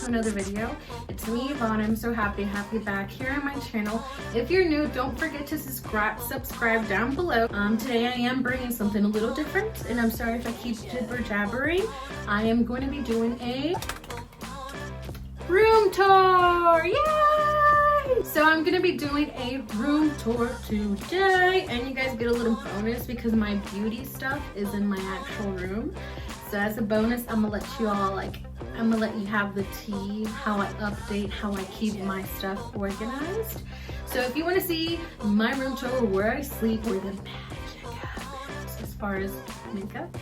to another video. It's me, Yvonne. I'm so happy to have you back here on my channel. If you're new, don't forget to subscribe down below. Today I am bringing something a little different, and I'm sorry if I keep jibber jabbering. I am going to be doing a room tour. Yay! So I'm gonna be doing a room tour today, and you guys get a little bonus because my beauty stuff is in my actual room. So as a bonus, I'm gonna let you all I'm gonna let you have the tea, how I update, how I keep my stuff organized. So if you want to see my room tour, where I sleep, where the magic happens as far as makeup,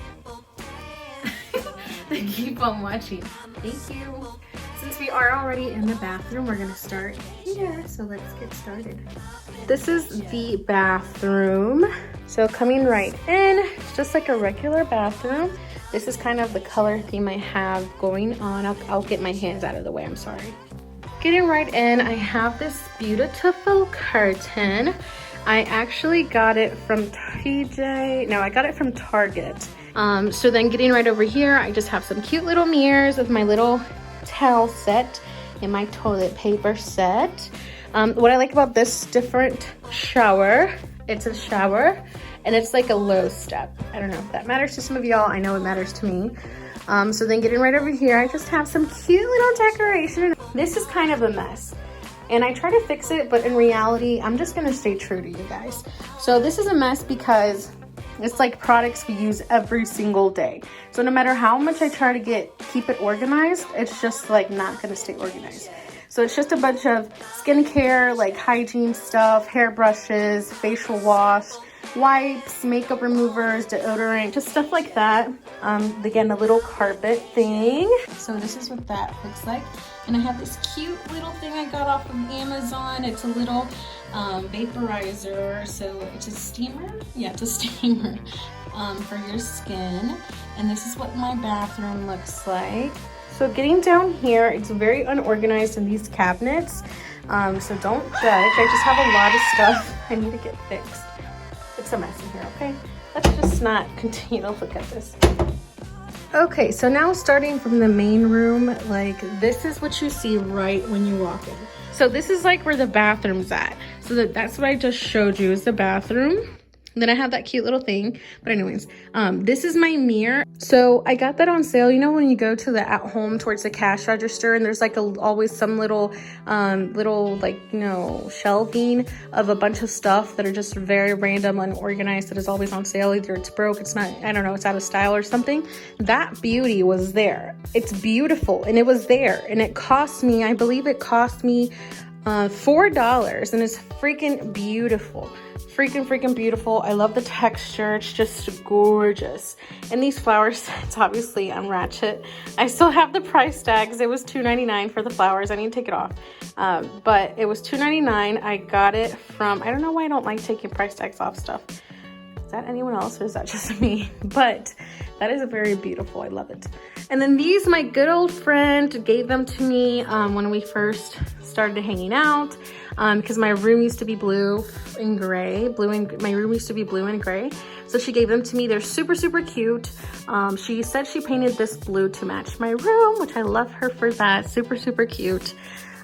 then keep on watching. Thank you. Since we are already in the bathroom, we're gonna start here. So let's get started. This is the bathroom. So coming right in, it's just like a regular bathroom. This is kind of the color theme I have going on. I'll get my hands out of the way, I'm sorry. Getting right in, I have this beautiful curtain. I actually got it from I got it from Target. So then getting right over here, I just have some cute little mirrors with my little towel set and my toilet paper set. What I like about this different shower, it's a shower and it's like a low step. I don't know if that matters to some of y'all. I know it matters to me. So then getting right over here, I just have some cute little decoration. This is kind of a mess and I try to fix it, but in reality, I'm just gonna stay true to you guys. So this is a mess because it's like products we use every single day. So no matter how much I try to keep it organized, it's just like not gonna stay organized. So it's just a bunch of skincare, like hygiene stuff, hairbrushes, facial wash, wipes, makeup removers, deodorant, just stuff like that. Again, a little carpet thing. So this is what that looks like. And I have this cute little thing I got off of Amazon. It's a little vaporizer. So it's a steamer. Yeah, it's a steamer for your skin. And this is what my bathroom looks like. So getting down here, it's very unorganized in these cabinets. So don't judge. I just have a lot of stuff I need to get fixed. It's a mess in here, okay? Let's just not continue to look at this. Okay, so now starting from the main room, like this is what you see right when you walk in. So this is like where the bathroom's at. So that's what I just showed you is the bathroom. Then I have that cute little thing. But anyways, this is my mirror. So I got that on sale. You know when you go to the at home towards the cash register and there's like always some little shelving of a bunch of stuff that are just very random, unorganized, that is always on sale. Either it's broke, it's not, I don't know, it's out of style or something. That beauty was there. It's beautiful and it was there. And it cost me, I believe it cost me $4, and it's freaking beautiful. Freaking beautiful. I love the texture. It's just gorgeous. And these flower sets, obviously I'm ratchet. I still have the price tags. It was $2.99 for the flowers. I need to take it off. But it was $2.99. I got it from, I don't know why I don't like taking price tags off stuff. Is that anyone else or is that just me? But that is very beautiful. I love it. And then these, my good old friend gave them to me when we first started hanging out, because my room used to be blue and gray. My room used to be blue and gray. So she gave them to me. They're super cute. She said she painted this blue to match my room, which I love her for that. Super cute.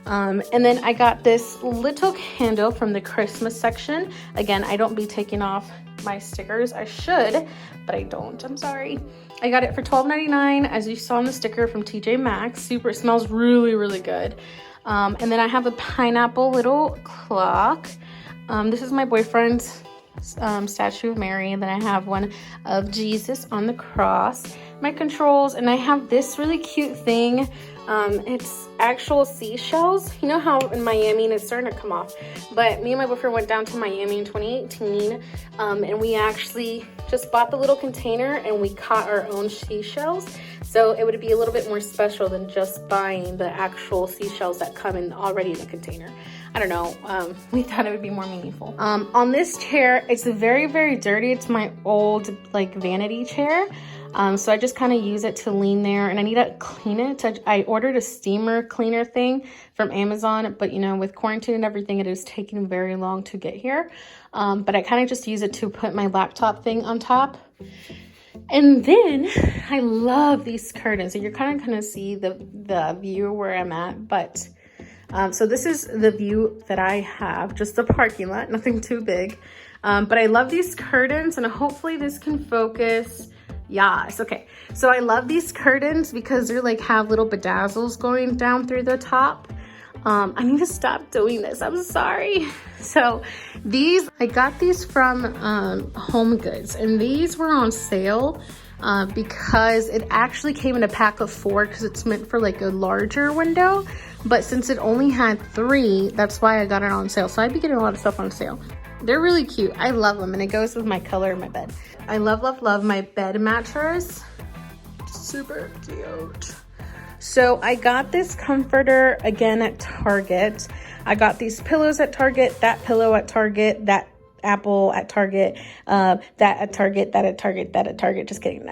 And then I got this little candle from the Christmas section. Again, I don't be taking off my stickers. I should, but I don't. I'm sorry. I got it for $12.99, as you saw on the sticker from TJ Maxx. It smells really good. And then I have a pineapple little clock. This is my boyfriend's statue of Mary. And then I have one of Jesus on the cross. My controls, and I have this really cute thing. It's actual seashells. You know how in Miami, and it's starting to come off, but me and my boyfriend went down to Miami in 2018, and we actually just bought the little container and we caught our own seashells. So it would be a little bit more special than just buying the actual seashells that come in already in the container. I don't know, we thought it would be more meaningful. On this chair, it's very dirty. It's my old vanity chair. So I just kind of use it to lean there, and I need to clean it. I ordered a steamer cleaner thing from Amazon, but you know, with quarantine and everything, it is taking very long to get here. But I kind of just use it to put my laptop thing on top. And then I love these curtains. So you're kind of gonna see the view where I'm at, but so this is the view that I have, just the parking lot, nothing too big. But I love these curtains, and hopefully this can focus. Yes, okay. So I love these curtains because they're like have little bedazzles going down through the top. I need to stop doing this, I'm sorry. So these, I got these from Home Goods, and these were on sale because it actually came in a pack of 4 because it's meant for like a larger window. But since it only had 3, that's why I got it on sale. So I'd be getting a lot of stuff on sale. They're really cute. I love them, and it goes with my color in my bed. I love, love, love my bed mattress. Super cute. So I got this comforter again at Target. I got these pillows at Target, that pillow at Target, that apple at Target, that at Target, that at Target, that at Target. Just kidding.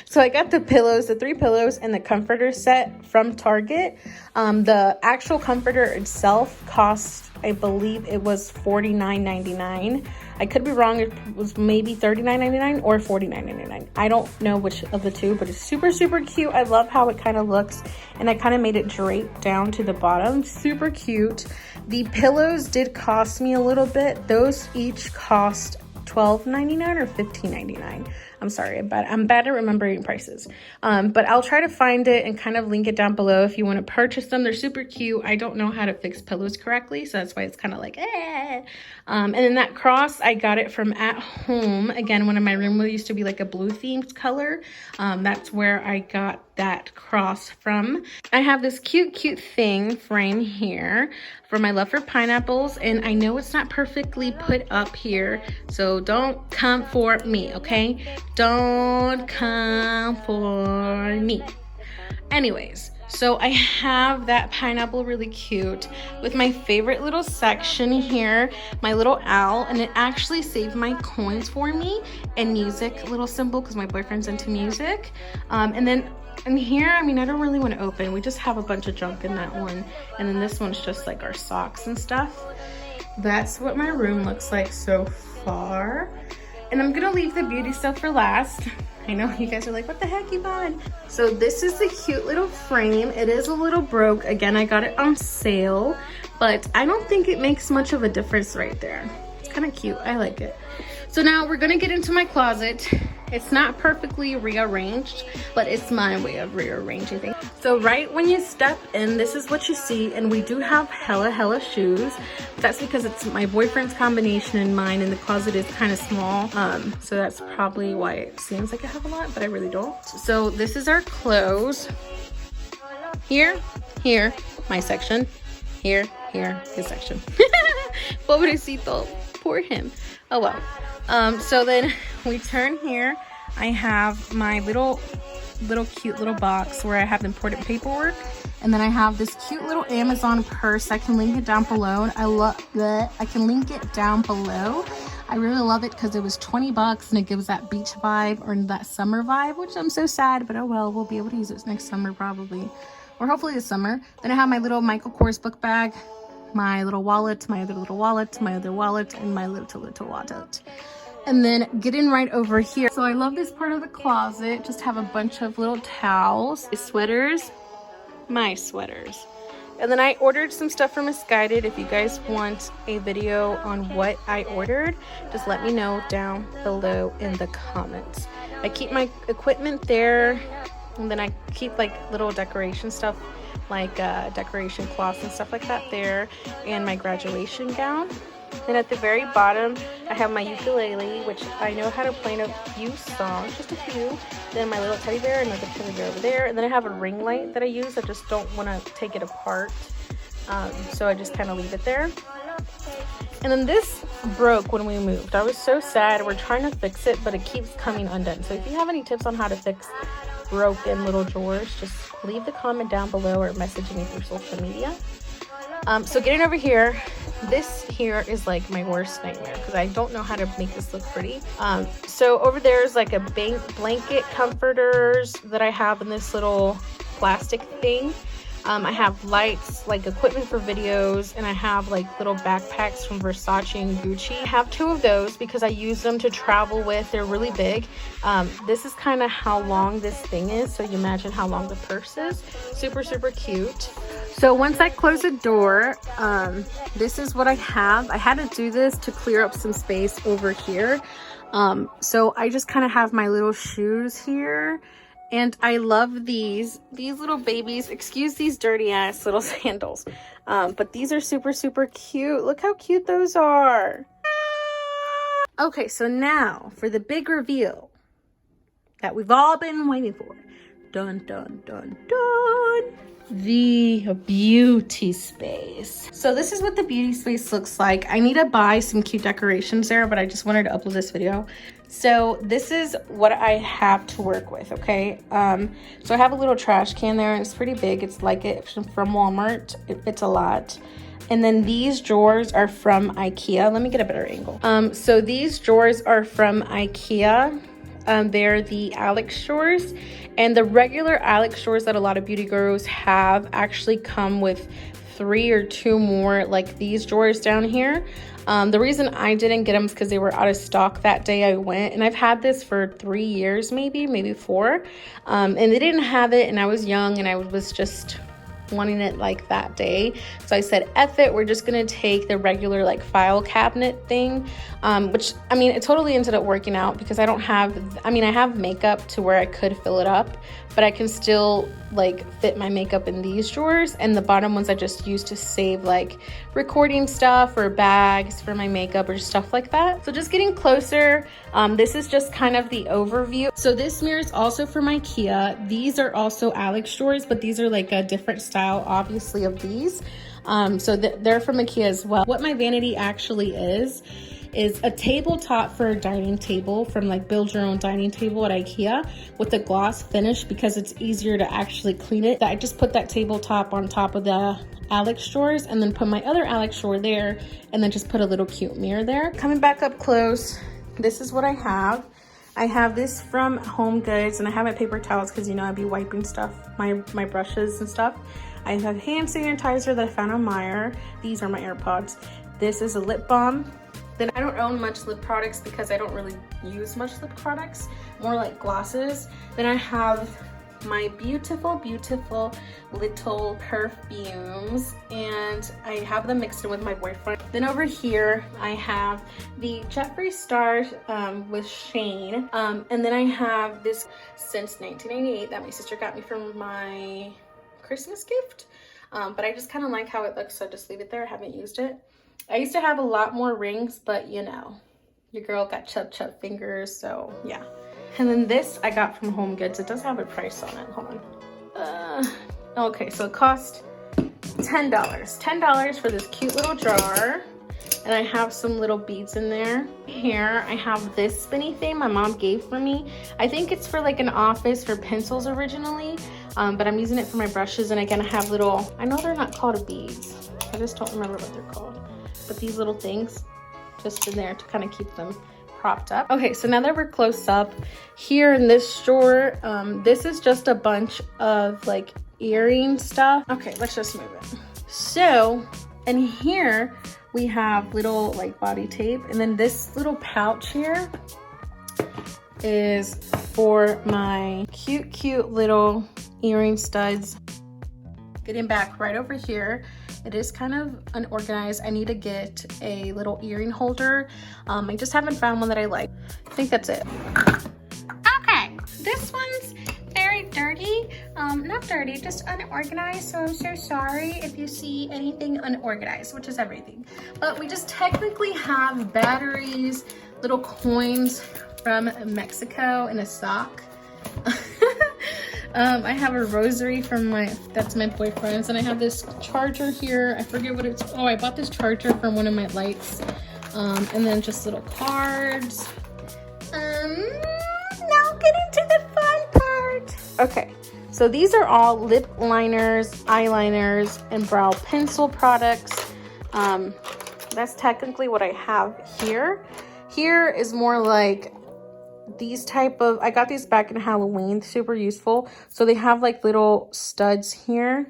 So I got the pillows, the 3 pillows, and the comforter set from Target. The actual comforter itself cost, I believe it was $49.99. I could be wrong. It was maybe $39.99 or $49.99. I don't know which of the two, but it's super, super cute. I love how it kind of looks, and I kind of made it drape down to the bottom. Super cute. The pillows did cost me a little bit. Those each cost $12.99 or $15.99. I'm sorry, I'm bad at remembering prices. But I'll try to find it and kind of link it down below if you want to purchase them. They're super cute. I don't know how to fix pillows correctly, so that's why it's kind of like, eh. And then that cross, I got it from At Home. Again, one of my room used to be like a blue themed color. That's where I got that cross from. I have this cute, cute thing frame here for my love for pineapples, and I know it's not perfectly put up here, so don't come for me, okay? Don't come for me. Anyways, so I have that pineapple really cute with my favorite little section here, my little owl, and it actually saved my coins for me, and music little symbol because my boyfriend's into music. And then in here, I mean, I don't really want to open. We just have a bunch of junk in that one. And then this one's just like our socks and stuff. That's what my room looks like so far. And I'm gonna leave the beauty stuff for last. I know you guys are like, what the heck, Yvonne? So this is the cute little frame. It is a little broke. Again, I got it on sale, but I don't think it makes much of a difference right there. It's kind of cute. I like it. So now we're gonna get into my closet. It's not perfectly rearranged, but it's my way of rearranging things. So right when you step in, this is what you see, and we do have hella shoes. That's because it's my boyfriend's combination and mine, and the closet is kind of small. So that's probably why it seems like I have a lot, but I really don't. So this is our clothes. Here, my section. Here, his section. Pobrecito, poor him. Oh well. So then we turn here. I have my little cute little box where I have important paperwork, and then I have this cute little Amazon purse. I can link it down below. I love that. I can link it down below. I really love it because it was 20 bucks and it gives that beach vibe or that summer vibe, which I'm so sad, but oh well, we'll be able to use it next summer probably, or hopefully this summer. Then I have my little Michael Kors book bag, my little wallet, my other little wallet, my other wallet, and my little wallet. And then getting right over here. So I love this part of the closet. Just have a bunch of little towels, sweaters, my sweaters. And then I ordered some stuff from Misguided. If you guys want a video on what I ordered, just let me know down below in the comments. I keep my equipment there, and then I keep like little decoration stuff, like decoration cloths and stuff like that there, and my graduation gown. Then at the very bottom, I have my ukulele, which I know how to play in a few songs, just a few. Then my little teddy bear, another teddy bear over there. And then I have a ring light that I use. I just don't want to take it apart. So I just kind of leave it there. And then this broke when we moved. I was so sad. We're trying to fix it, but it keeps coming undone. So if you have any tips on how to fix broken little drawers, just leave the comment down below or message me through social media. So getting over here, this here is like my worst nightmare because I don't know how to make this look pretty. So over there is like a blanket comforters that I have in this little plastic thing. I have lights, like equipment for videos, and I have like little backpacks from Versace and Gucci. I have 2 of those because I use them to travel with. They're really big. This is kind of how long this thing is, so you imagine how long the purse is. Super, super cute. So once I close the door, this is what I have. I had to do this to clear up some space over here. So I just kind of have my little shoes here. And I love these little babies. Excuse these dirty ass little sandals. But these are super, super cute. Look how cute those are. Okay, so now for the big reveal that we've all been waiting for. Dun, dun, dun, dun. The beauty space. So this is what the beauty space looks like. I need to buy some cute decorations there, but I just wanted to upload this video. So this is what I have to work with, okay? So I have a little trash can there, and it's pretty big. It's like it from Walmart. It's a lot. And then these drawers are from IKEA. Let me get a better angle. So these drawers are from IKEA. They're the Alex drawers, and the regular Alex drawers that a lot of beauty gurus have actually come with 3 or 2 more like these drawers down here. The reason I didn't get them is because they were out of stock that day I went, and I've had this for 3 years, maybe 4, and they didn't have it, and I was young and I was just wanting it like that day. So I said, F it, we're just gonna take the regular like file cabinet thing, which I mean, it totally ended up working out because I don't have, I mean, I have makeup to where I could fill it up, but I can still like fit my makeup in these drawers, and the bottom ones I just use to save like recording stuff or bags for my makeup or stuff like that. So just getting closer, this is just kind of the overview. So this mirror is also from IKEA. These are also Alex drawers, but these are like a different style obviously of these. So they're from IKEA as well. What my vanity actually is a tabletop for a dining table from like Build Your Own Dining Table at IKEA with a gloss finish because it's easier to actually clean it. I just put that tabletop on top of the Alex drawers and then put my other Alex drawer there and then just put a little cute mirror there. Coming back up close, this is what I have. I have this from Home Goods, and I have my paper towels because, you know, I'd be wiping stuff, my brushes and stuff. I have hand sanitizer that I found on Meijer. These are my AirPods. This is a lip balm. Then I don't own much lip products because I don't really use much lip products, more like glosses. Then I have my beautiful, beautiful little perfumes, and I have them mixed in with my boyfriend. Then over here, I have the Jeffree Star with Shane. And then I have this since 1998 that my sister got me from my Christmas gift. But I just kind of like how it looks, so I just leave it there. I haven't used it. I used to have a lot more rings, but you know, your girl got chub fingers, so yeah. And then this I got from Home Goods. It does have a price on it. Hold on. Okay, so it cost $10. $10 for this cute little jar. And I have some little beads in there. Here I have this spinny thing my mom gave for me. I think it's for like an office for pencils originally, but I'm using it for my brushes. And again, I have little, I know they're not called beads. I just don't remember what they're called. But these little things just in there to kind of keep them propped up. Okay, so now that we're close up, here in this drawer, this is just a bunch of like earring stuff. Okay, let's just move it. So, and here we have little like body tape, and then this little pouch here is for my cute little earring studs. Getting back right over here, it is kind of unorganized. I need to get a little earring holder. I just haven't found one that I like. I think that's it. Okay, this one's very dirty. Not dirty, just unorganized. So I'm so sorry if you see anything unorganized, which is everything. But we just technically have batteries, little coins from Mexico, and a sock. I have a rosary from that's my boyfriend's, and I have this charger here. I forget what it's, oh, I bought this charger from one of my lights. And then just little cards. Now getting to the fun part. Okay, so these are all lip liners, eyeliners, and brow pencil products. That's technically what I have here. Here is more like these type of, I got these back in Halloween, super useful. So they have like little studs here,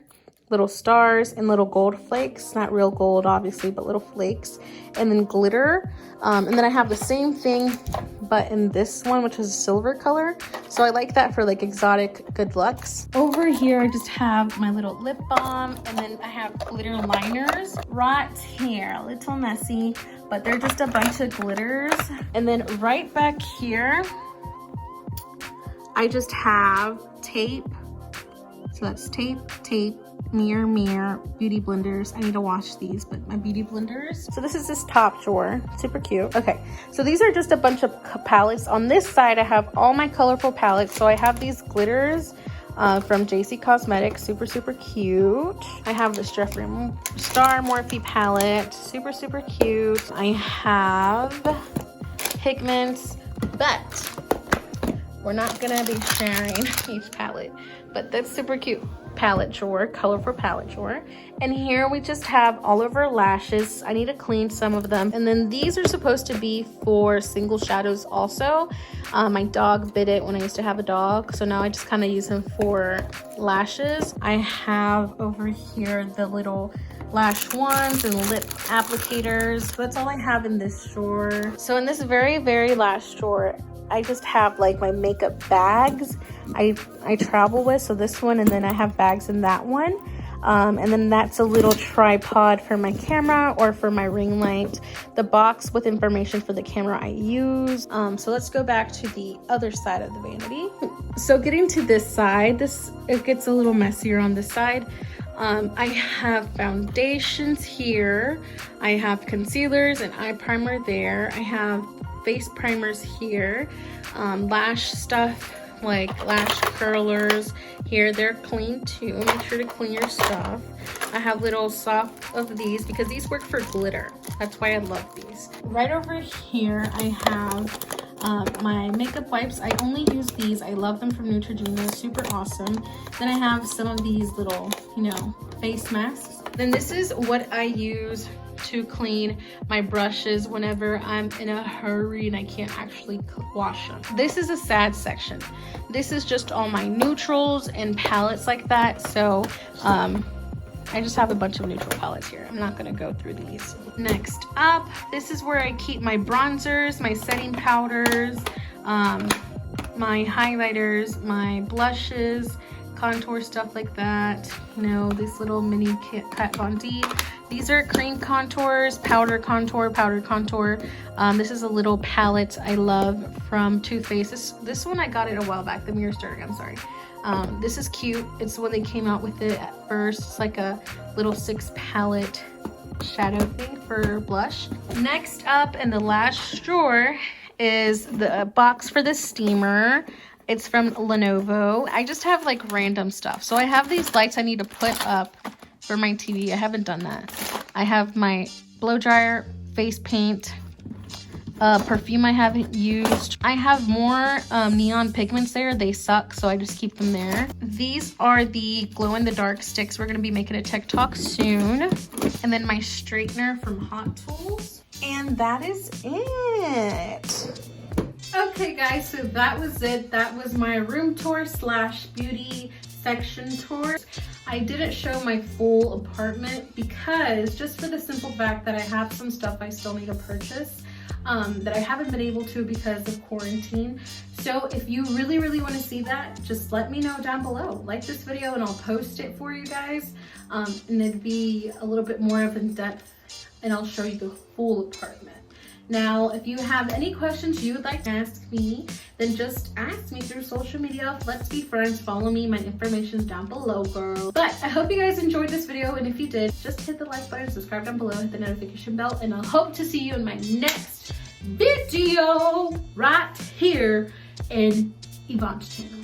little stars and little gold flakes, not real gold obviously, but little flakes, and then glitter. And then I have the same thing but in this one, which is a silver color, so I like that for like exotic good lucks. Over here I just have my little lip balm, and then I have glitter liners right here, a little messy, but they're just a bunch of glitters. And then right back here I just have tape. So that's tape, mirror, beauty blenders. I need to wash these, but my beauty blenders. So this is this top drawer, super cute. Okay, so these are just a bunch of palettes. On this side, I have all my colorful palettes. So I have these glitters from JC Cosmetics, super cute. I have this Jeffree Star Morphe palette, super cute. I have pigments, but we're not gonna be sharing each palette, but that's super cute palette drawer, colorful palette drawer. And here we just have all of our lashes. I need to clean some of them. And then these are supposed to be for single shadows also. My dog bit it when I used to have a dog, so now I just kind of use them for lashes. I have over here the little lash wands and lip applicators. That's all I have in this drawer. So in this very last drawer, I just have like my makeup bags I travel with, so this one, and then I have bags in that one. And then that's a little tripod for my camera or for my ring light. The box with information for the camera I use. So let's go back to the other side of the vanity. So getting to this side, it gets a little messier on this side. I have foundations here. I have concealers and eye primer there. I have face primers here. Lash stuff like lash curlers here, they're clean too. Make sure to clean your stuff. I have little soft of these because these work for glitter. That's why I love these. Right over here I have my makeup wipes. I only use these. I love them from Neutrogena, super awesome. Then I have some of these little, face masks. Then this is what I use to clean my brushes whenever I'm in a hurry and I can't actually wash them. This is a sad section. This is just all my neutrals and palettes like that. So I just have a bunch of neutral palettes here. I'm not gonna go through these. Next up, this is where I keep my bronzers, my setting powders, my highlighters, my blushes, contour stuff like that. These little mini Kat Von D. These are cream contours, powder contour. This is a little palette I love from Too Faced. This one I got it a while back. The Mirror Stirring, I'm sorry. This is cute. It's when they came out with it at first. It's like a little 6 palette shadow thing for blush. Next up in the last drawer is the box for the steamer. It's from Lenovo. I just have like random stuff. So I have these lights I need to put up for my TV. I haven't done that. I have my blow dryer, face paint, perfume I haven't used. I have more neon pigments there. They suck, so I just keep them there. These are the glow-in-the-dark sticks. We're gonna be making a TikTok soon. And then my straightener from Hot Tools. And that is it. Okay guys, so that was it. That was my room tour / beauty section tour. I didn't show my full apartment because just for the simple fact that I have some stuff I still need to purchase that I haven't been able to because of quarantine. So if you really want to see that, just let me know down below. Like this video and I'll post it for you guys. And it'd be a little bit more of in depth and I'll show you the full apartment. Now, if you have any questions you would like to ask me, then just ask me through social media. Let's be friends. Follow me. My information's down below, girl. But I hope you guys enjoyed this video. And if you did, just hit the like button, subscribe down below, hit the notification bell, and I'll hope to see you in my next video right here in Yvonne's channel.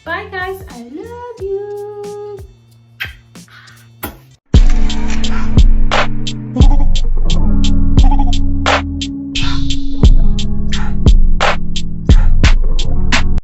Bye, guys. I love you.